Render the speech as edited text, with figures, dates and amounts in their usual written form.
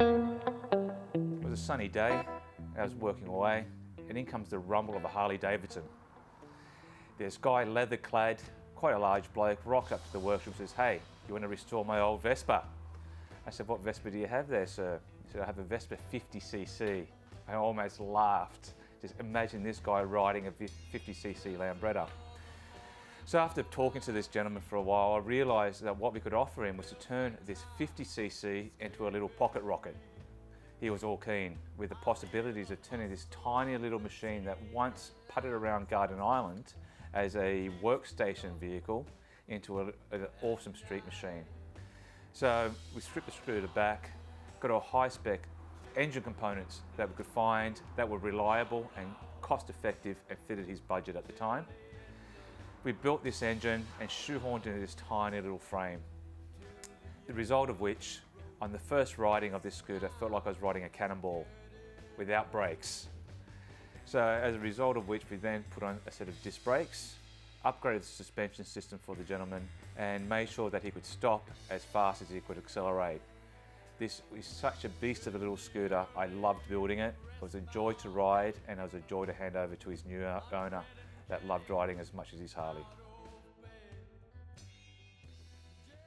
It was a sunny day. I was working away, and in comes the rumble of a Harley Davidson. This guy, leather clad, quite a large bloke, rocked up to the workshop and says, "Hey, you want to restore my old Vespa?" I said, "What Vespa do you have there, sir?" He said, "I have a Vespa 50cc. I almost laughed. Just imagine this guy riding a 50cc Lambretta. So after talking to this gentleman for a while, I realised that what we could offer him was to turn this 50cc into a little pocket rocket. He was all keen with the possibilities of turning this tiny little machine that once putted around Garden Island as a workstation vehicle into an awesome street machine. So we stripped the scooter back, got our high-spec engine components that we could find that were reliable and cost-effective and fitted his budget at the time. We built this engine and shoehorned into this tiny little frame. The result of which, on the first riding of this scooter, felt like I was riding a cannonball without brakes. So as a result of which, we then put on a set of disc brakes, upgraded the suspension system for the gentleman, and made sure that he could stop as fast as he could accelerate. This is such a beast of a little scooter. I loved building it. It was a joy to ride, and it was a joy to hand over to his new owner that loved riding as much as his Harley.